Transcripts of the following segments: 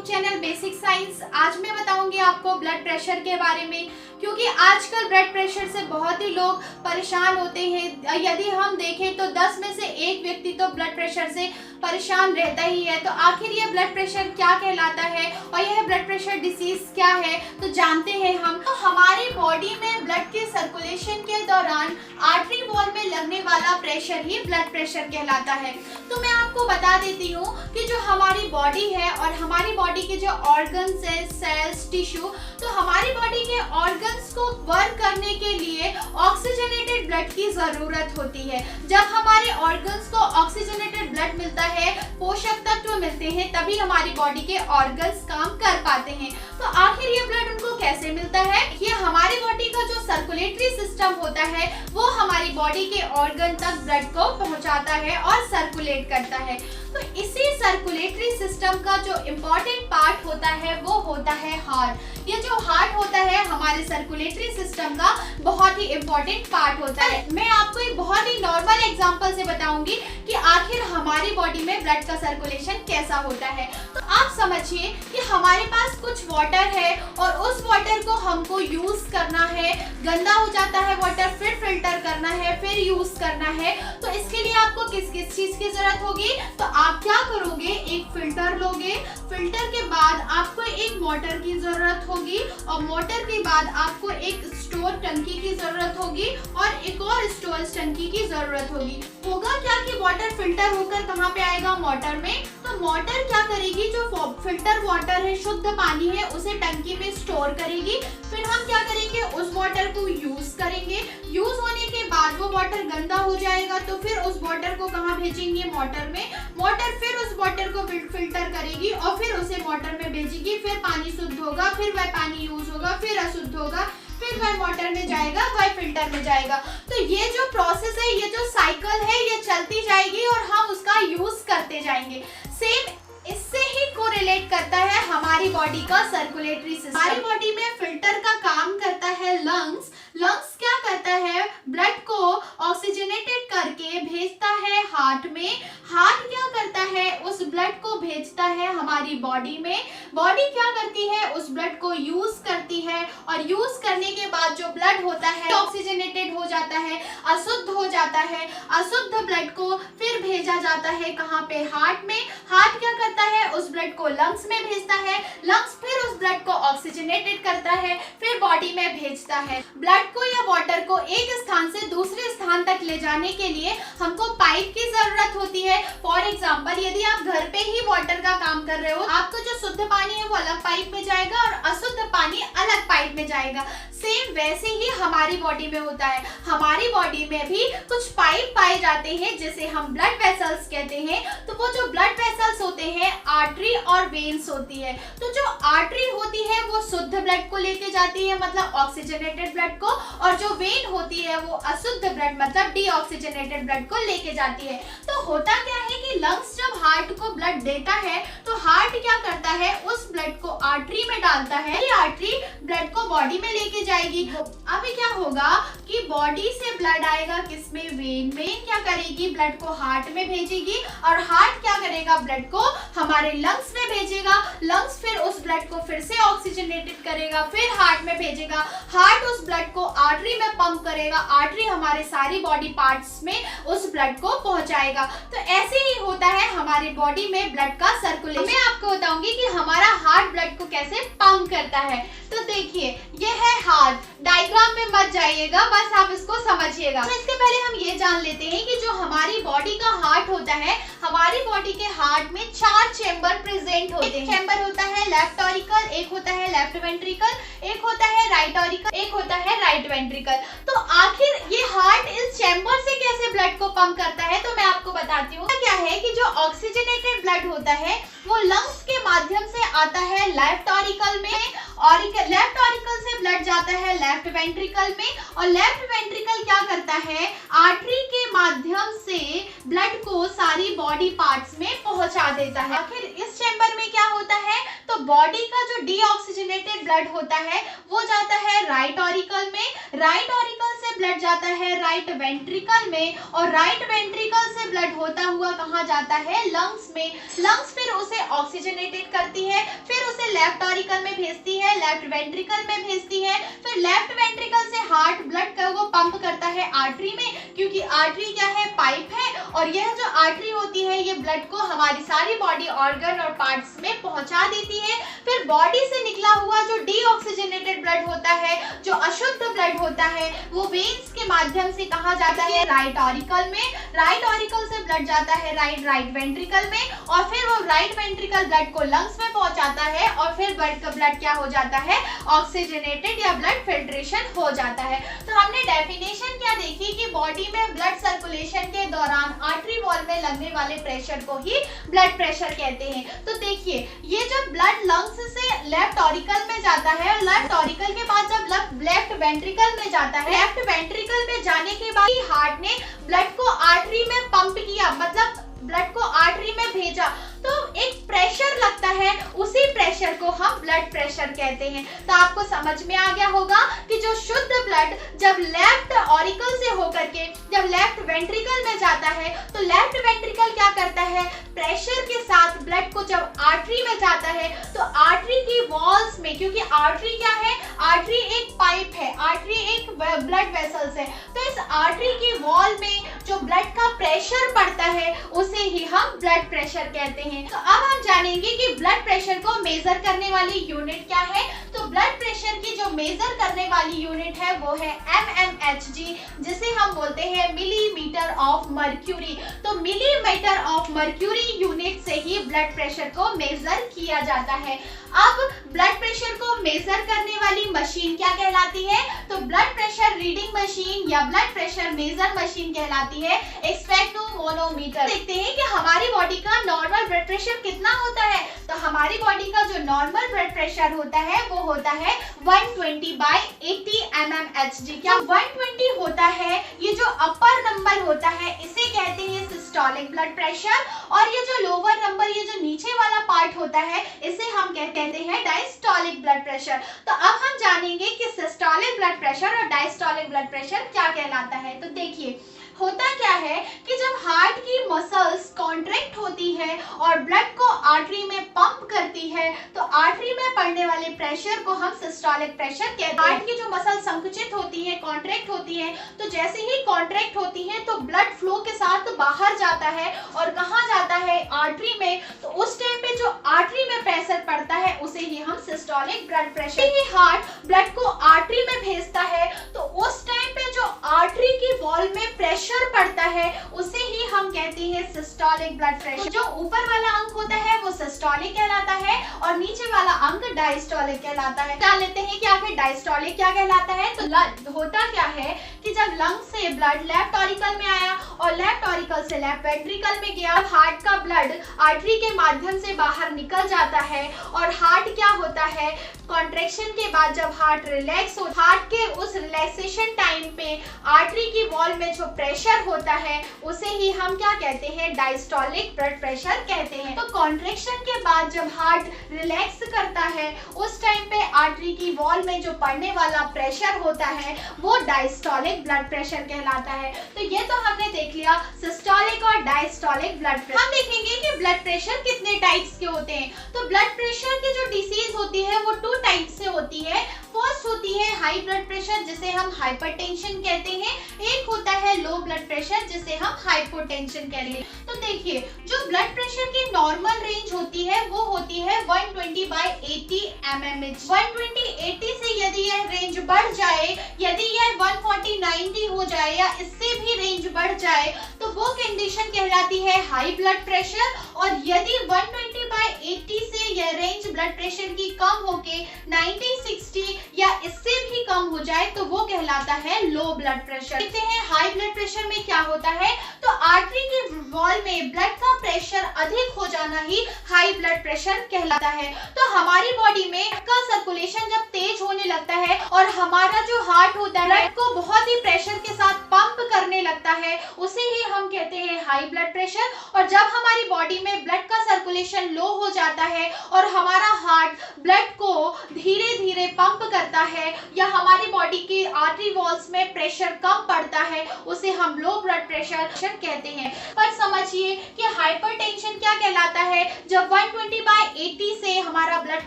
Channel basic science. आज मैं बताऊंगी आपको ब्लड प्रेशर के बारे में, क्योंकि आजकल ब्लड प्रेशर से बहुत ही लोग परेशान होते हैं। यदि हम देखें तो 10 में से एक व्यक्ति तो ब्लड प्रेशर से परेशान रहता ही है। तो आखिर ये ब्लड प्रेशर क्या कहलाता है और यह ब्लड प्रेशर डिसीज क्या है, तो जानते हैं हम। तो हमारी बॉडी में ब्लड के सर्कुलेशन के दौरान आर्टरी वॉल में लगने वाला प्रेशर ही ब्लड प्रेशर कहलाता है। तो मैं आपको बता देती हूँ कि जो हमारी बॉडी है और हमारी बॉडी के जो ऑर्गन्स है, सेल्स, टिश्यू, तो हमारी बॉडी के ऑर्गन्स को वर्क करने के लिए ऑक्सीजनेटेड ब्लड की जरूरत होती है। जब हमारे ऑर्गन्स को ऑक्सीजनेटेड ब्लड मिलता है, पोषक तत्व मिलते हैं, तभी हमारी बॉडी के ऑर्गन्स काम कर पाते हैं। तो आखिर ये ब्लड उनको कैसे मिलता है? ये हमारी बॉडी का जो सर्कुलेटरी सिस्टम होता है वो हमारी बॉडी के ऑर्गन तक ब्लड को पहुंचाता है और सर्कुलेट करता है। तो इसी सर्कुलेटरी सिस्टम का जो इम्पोर्टेंट पार्ट होता है वो होता है हार्ट। ये जो हार्ट होता है हमारे सर्कुलेटरी सिस्टम का बहुत ही इम्पोर्टेंट पार्ट होता है। मैं आपको एक बहुत ही नॉर्मल एग्जांपल से बताऊंगी कि आखिर हमारी बॉडी में ब्लड का सर्कुलेशन कैसा होता है। तो आप समझिए कि हमारे पास कुछ वाटर है और उस वाटर को हमको यूज करना है। गंदा हो जाता है वाटर, फिर फिल्टर करना है, फिर यूज करना है। तो इसके लिए आपको किस किस चीज की जरूरत होगी? तो आप क्या करोगे, एक फिल्टर लोगे, फिल्टर के बाद आपको एक मोटर की जरूरत होगी और मोटर के बाद आपको एक स्टोर टंकी की जरूरत होगी और एक और स्टोर टंकी की जरूरत होगी। होगा क्या कि वाटर फिल्टर होकर कहाँ पे आएगा? मोटर में। तो मोटर क्या करेगी, जो फिल्टर वाटर है, शुद्ध पानी है, उसे टंकी में स्टोर करेगी। फिर हम क्या करेंगे, उस वाटर को यूज करेंगे। यूज होने के बाद वो वाटर गंदा हो जाएगा, तो फिर उस वाटर को कहाँ भेजेंगे? मोटर में। मोटर फिर उस वाटर को फिल्टर करेगी और फिर उसे मोटर में भेजेगी। फिर पानी शुद्ध होगा, फिर वह पानी यूज होगा, फिर अशुद्ध होगा, फिर वह मोटर में जाएगा, वह फिल्टर में जाएगा। तो ये जो प्रोसेस है, ये जो साइकिल है, ये चलती जाएगी और हम उसका यूज करते जाएंगे। सेम इससे ही कोरिलेट करता है हमारी बॉडी का सर्कुलेटरी सिस्टम। हमारी बॉडी में फिल्टर का काम करता है लंग्स। लंग्स क्या करता है? ब्लड को ऑक्सीजनेटेड करके भेजता है हार्ट में। हार्ट क्या करता है? उस ब्लड को भेजता है हमारी बॉडी में। बॉडी क्या करती है? उस ब्लड को यूज करती है और यूज करने के बाद जो ब्लड होता है ऑक्सीजनेटेड हो जाता है, अशुद्ध हो जाता है। अशुद्ध ब्लड को फिर भेजा जाता है कहाँ पे? हार्ट में। हार्ट क्या करता है? उस ब्लड को लंग्स में भेजता है। लंग्स फिर उस ब्लड को ऑक्सीजनेटेड करता है, फिर बॉडी में भेजता है। ब्लड को या वाटर को एक स्थान से दूसरे स्थान तक ले जाने के लिए हमको पाइप की जरूरत होती है। फॉर एग्जाम्पल, यदि आप घर पे ही वाटर का काम कर रहे हो, आपको जो शुद्ध पानी है वो अलग पाइप में जाएगा और अशुद्ध पानी अलग पाइप में जाएगा। सेम वैसे ही हमारी बॉडी में होता है। हमारी बॉडी में भी कुछ पाइप पाए जाते हैं जिसे हम ब्लड वेसल्स कहते हैं। तो वो जो ब्लड वेसल्स होते हैं, आर्टरी और वेन्स होती है। तो जो आर्टरी होती है वो शुद्ध ब्लड को लेके जाती है, मतलब ऑक्सीजनेटेड ब्लड को, और जो वेन होती है वो अशुद्ध ब्लड मतलब डीऑक्सीजनेटेड ब्लड को लेके जाती है। तो होता क्या है कि लंग्स जब हार्ट को ब्लड देता है तो हार्ट क्या करता है? उस ब्लड को आर्टरी में डालता है। ये आर्टरी ब्लड को बॉडी में लेके जाएगी। अभी क्या होगा कि बॉडी से ब्लड आएगा किसमें? वेन में। क्या करेगी? ब्लड को हार्ट में भेजेगी और हार्ट क्या करेगा? ब्लड को हमारे लंग्स में भेजेगा। लंग्स फिर उस ब्लड को फिर से ऑक्सीजनेटेड करेगा, फिर हार्ट में भेजेगा। हार्ट उस ब्लड को आर्टरी में पंप करेगा। आर्टरी हमारे सारी बॉडी पार्ट्स में उस ब्लड को पहुंचाएगा। तो ऐसे ही होता है हमारी बॉडी में ब्लड का सर्कुलेशन। मैं आपको बताऊंगी कि हमारा हार्ट ब्लड को कैसे पंप करता है। तो देखिए, ये है हार्ट। डायग्राम में मत जाइएगा, बस आप इसको समझिएगा। तो इसके पहले हम ये जान लेते हैं कि जो हमारी बॉडी का हार्ट होता है, हमारी बॉडी के हार्ट में 4 चेंबर प्रेजेंट होते हैं। एक चेंबर होता है लेफ्ट ऑरिकल, एक होता है लेफ्ट वेंट्रिकल, एक होता है राइट ऑरिकल, एक होता है राइट वेंट्रिकल। तो आखिर ये हार्ट इस चेंबर से कैसे ब्लड को पंप करता है, तो मैं आपको बताती हूँ। क्या है कि जो ऑक्सीजनेटेड ब्लड होता है वो लंग्स के माध्यम से आता है लेफ्ट ऑरिकल में, और लेफ्ट ऑरिकल से ब्लड जाता है लेफ्ट वेंट्रिकल में, और लेफ्ट वेंट्रिकल क्या करता है? आर्टरी के माध्यम से ब्लड को सारी बॉडी पार्ट्स में पहुंचा देता है। आखिर इस चेंबर में क्या होता है? तो बॉडी का जो डीऑक्सीजनेटेड ब्लड होता है वो जाता है राइट ऑरिकल में। राइट ऑरिकल से ब्लड जाता है राइट वेंट्रिकल में, और राइट वेंट्रिकल से ब्लड होता हुआ कहाँ जाता है, लंग्स में। लंग्स फिर उसे ऑक्सीजनेटेड करती है, फिर उसे लेफ्ट ऑरिकल में भेजती है, लेफ्ट वेंट्रिकल में भेजती है, फिर लेफ्ट वेंट्रिकल से हार्ट ब्लड को पंप करता है आर्टरी में, क्योंकि आर्टरी क्या है, पाइप है, और यह जो आर्टरी होती है ये ब्लड को हमारी सारी बॉडी ऑर्गन और पार्ट्स में पहुंचा देती है। फिर बॉडी से निकला हुआ जो डीऑक्सीजनेटेड ब्लड होता है, जो अशुद्ध ब्लड होता है, वो वेन्स के माध्यम से कहाँ जाता है, राइट ऑरिकल में। राइट ऑरिकल से ब्लड जाता है राइट वेंट्रिकल में, और फिर वो राइट वेंट्रिकल ब्लड को लंग्स में पहुंचाता है, और फिर ब्लड क्या हो जाता है, ऑक्सीजनेटेड या ब्लड फिल्ट्रेशन हो जाता है। तो हमने डेफिनेशन क्या देखी कि बॉडी में ब्लड सर्कुलेशन के दौरान आर्टरी वॉल में लगने वाले प्रेशर को ही ब्लड प्रेशर कहते हैं। तो देखिए, ये जब ब्लड लंग्स से लेफ्ट ऑरिकल में जाता है, और लेफ्ट ऑरिकल के बाद जब लेफ्ट वेंट्रिकल में जाता है, लेफ्ट वेंट्रिकल में जाने के बाद हार्ट ने ब्लड को आर्टरी में पंप किया, मतलब ब्लड को आर्टरी में भेजा, तो एक प्रेशर लगता है, उसी प्रेशर को हम ब्लड प्रेशर कहते हैं। तो आपको समझ में आ गया होगा कि जो शुद्ध ब्लड जब लेफ्ट ऑरिकल से होकर के जब लेफ्ट वेंट्रिकल में जाता है, तो लेफ्ट वेंट्रिकल क्या करता है, प्रेशर के साथ ब्लड को जब आर्टरी में जाता है, तो आर्टरी की वॉल्स में, क्योंकि आर्टरी क्या है, आर्टरी एक पाइप है, आर्टरी एक ब्लड वेसल्स है, तो इस आर्टरी की वॉल में जो ब्लड का प्रेशर पड़ता है उसे ही हम ब्लड प्रेशर कहते हैं। तो अब हम जानेंगे कि ब्लड प्रेशर को मेजर करने वाली यूनिट क्या है। तो ब्लड प्रेशर की जो मेजर करने वाली यूनिट है वो है mmHg, जिसे हम बोलते हैं मिलीमीटर ऑफ मर्क्यूरी। तो मिलीमीटर ऑफ मर्क्यूरी यूनिट से ही ब्लड प्रेशर को मेजर किया जाता है। अब ब्लड प्रेशर को मेजर करने वाली मशीन क्या कहलाती है, तो ब्लड प्रेशर रीडिंग मशीन या ब्लड प्रेशर मेजर मशीन कहलाती है स्पेक्ट्रोमोनोमीटर। देखते हैं कि हमारी बॉडी का नॉर्मल ब्लड प्रेशर कितना होता है। तो हमारी बॉडी का जो नॉर्मल ब्लड प्रेशर होता है वो होता है 120/80 mmHg। क्या 120 होता है, ये जो अपर नंबर होता है इसे कहते हैं सिस्टोलिक ब्लड प्रेशर, और ये जो लोअर नंबर, ये जो नीचे वाला पार्ट होता है, इसे हम कहते हैं डायस्टोलिक ब्लड प्रेशर। तो अब हम जानेंगे कि सिस्टोलिक ब्लड प्रेशर और डायस्टोलिक ब्लड प्रेशर क्या कहलाता है। तो देखिए, होता क्या है कि जब हार्ट की मसल्स कॉन्ट्रैक्ट होती है और ब्लड को आर्टरी में पंप करती है, तो आर्टरी में पड़ने वाले प्रेशर को हम सिस्टोलिक प्रेशर कहते हैं। हार्ट की जो मसल संकुचित होती है, कॉन्ट्रैक्ट होती है, तो जैसे ही कॉन्ट्रैक्ट होती है तो ब्लड फ्लो के साथ बाहर जाता है, और कहाँ जाता है, आर्टरी में। तो उस टाइम पे जो आर्टरी में प्रेशर पड़ता है उसे ही हम सिस्टोलिक ब्लड प्रेशर। ही हार्ट ब्लड को आर्टरी में भेजता है, तो उस टाइम पे जो आर्टरी की वॉल में प्रेशर पड़ता है उसे ही हम कहते हैं सिस्टोलिक ब्लड प्रेशर। तो जो ऊपर वाला अंक होता है वो सिस्टोलिक कहलाता है, और नीचे वाला अंक डायस्टोलिक कहलाता है। जान लेते हैं कि आखिर डायस्टोलिक क्या कहलाता है। तो होता क्या है कि जब लंग से ब्लड लेफ्ट ऑरिकल में आया और लेफ्ट ऑरिकल से लेफ्ट वेंट्रिकल में गया, हार्ट का ब्लड आर्टरी के माध्यम से बाहर निकल जाता है, और हार्ट क्या होता है, कॉन्ट्रैक्शन के बाद जब हार्ट रिलैक्स हो, हार्ट के उस रिलैक्सेशन टाइम पे आर्टरी की वॉल में जो प्रेशर होता है उसे ही हम क्या कहते हैं, डायस्टोलिक ब्लड प्रेशर कहते हैं। तो कॉन्ट्रैक्शन के बाद जब हार्ट रिलैक्स करता है उस टाइम पे आर्टरी की वॉल में जो पड़ने वाला प्रेशर होता है वो डायस्टोलिक ब्लड प्रेशर कहलाता है। तो ये तो हमने देख लिया सिस्टोलिक और डायस्टोलिक ब्लड प्रेशर। हम देखेंगे कि ब्लड प्रेशर कितने टाइप्स के होते हैं। तो ब्लड प्रेशर की जो डिसीज होती है वो 2 टाइप से होती है। फर्स्ट होती है हाई ब्लड प्रेशर, जिसे हम हाइपरटेंशन कहते हैं। एक होता है लो ब्लड प्रेशर, जिसे हम हाइपोटेंशन कहते हैं। तो देखिए, जो ब्लड प्रेशर की नॉर्मल रेंज होती है वो होती है 120/80 mmHg। 120/80 से यदि यह रेंज बढ़ जाए, यदि यह 140/90 हो जाए या इससे भी रेंज बढ़ जाए, तो वो कंडीशन कहलाती है हाई ब्लड प्रेशर। और यदि 120/80 से यह रेंज ब्लड प्रेशर की कम होके 90/60 या इससे भी कम हो जाए तो वो कहलाता है लो ब्लड प्रेशर। देखते हैं हाई ब्लड प्रेशर में क्या होता है। तो आर्टरी के वॉल में ब्लड का प्रेशर अधिक हो जाना ही हाई ब्लड प्रेशर कहलाता है। तो हमारी बॉडी में का सर्कुलेशन जब तेज होने लगता है और हमारा जो हार्ट होता है ब्लड को बहुत ही प्रेशर के साथ पंप करने लगता है, उसे ही हम कहते हैं हाई ब्लड प्रेशर। और जब हमारी बॉडी में ब्लड का सर्कुलेशन लो हो जाता है और हमारा हार्ट ब्लड को धीरे धीरे पंप करता है, या हमारी बॉडी की आर्टरी वॉल्स में प्रेशर कम पड़ता है उसे हम लो ब्लड प्रेशर कहते हैं। पर समझिए कि हाइपरटेंशन क्या कहलाता है। जब 120/80 से हमारा ब्लड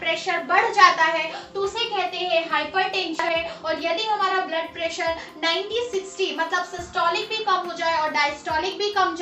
प्रेशर बढ़ जाता है तो उसे कहते हैं हाइपरटेंशन है। और यदि हमारा ब्लड प्रेशर 90/60 मतलब सिस्टोलिक भी कम हो जाए और डायस्टोलिक भी कम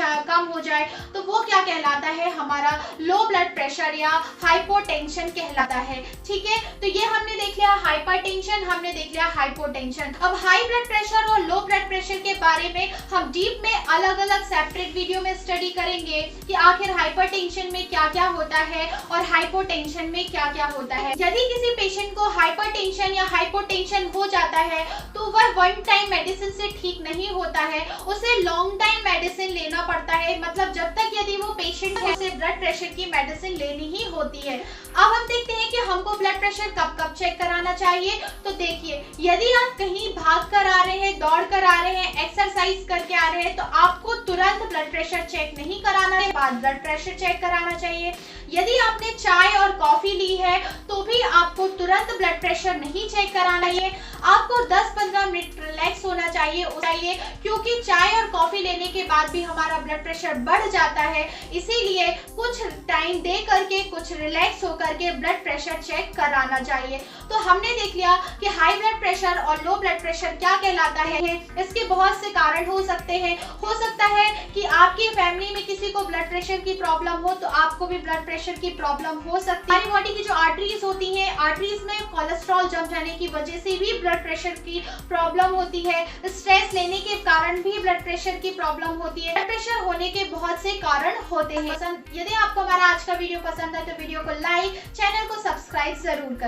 हो जाए तो वो क्या कहलाता है, हमारा लो ब्लड प्रेशर या हाइपोटेंशन कहलाता है। ठीक है, तो ये हमने देख लिया हाइपरटेंशन, हमने देख लिया हाइपोटेंशन। अब हाई ब्लड प्रेशर और लो ब्लड प्रेशर के बारे में हम डीप में अलग अलग सेपरेट वीडियो में स्टडी करेंगे कि आखिर हाइपरटेंशन में क्या क्या होता है और हाइपोटेंशन में क्या क्या होता है। यदि किसी पेशेंट को हाइपरटेंशन या हाइपोटेंशन हो जाता है तो वह वन टाइम मेडिसिन से ठीक नहीं होता है, उसे लॉन्ग टाइम मेडिसिन लेना पड़ता है। मतलब जब तक यदि वो पेशेंट है उसे ब्लड प्रेशर की मेडिसिन लेनी ही होती है। अब हम देखते हैं कि हमको ब्लड प्रेशर कब कब चेक कराना चाहिए। तो देखिए, यदि आप कहीं भाग कर आ रहे हैं, दौड़ कर आ रहे हैं, एक्सरसाइज करके आ रहे हैं तो आपको तुरंत ब्लड प्रेशर चेक नहीं कराना है, बाद ब्लड प्रेशर चेक कराना चाहिए। यदि आपने चाय और कॉफी ली है तो भी आपको तुरंत ब्लड प्रेशर नहीं चेक कराना है। आपको 10-15 मिनट रिलैक्स होना चाहिए क्योंकि चाय और कॉफी लेने के बाद भी हमारा ब्लड प्रेशर बढ़ जाता है। इसीलिए कुछ टाइम दे करके, कुछ रिलैक्स होकर के ब्लड प्रेशर चेक कराना चाहिए। तो हमने देख लिया कि हाई ब्लड प्रेशर और लो ब्लड प्रेशर क्या कहलाता है। इसके बहुत से कारण हो सकते हैं। हो सकता है कि आपकी फैमिली में किसी को ब्लड प्रेशर की प्रॉब्लम हो तो आपको भी ब्लड प्रेशर की प्रॉब्लम हो सकती है। हमारी बॉडी की जो आर्टरीज होती हैं, आर्टरीज में कोलेस्ट्रॉल जम जाने की वजह से भी ब्लड प्रेशर की प्रॉब्लम होती है। स्ट्रेस लेने के कारण भी ब्लड प्रेशर की प्रॉब्लम होती है। ब्लड प्रेशर होने के बहुत से कारण होते हैं। यदि आपको हमारा आज का वीडियो पसंद है तो वीडियो को लाइक, चैनल को सब्सक्राइब जरूर करें।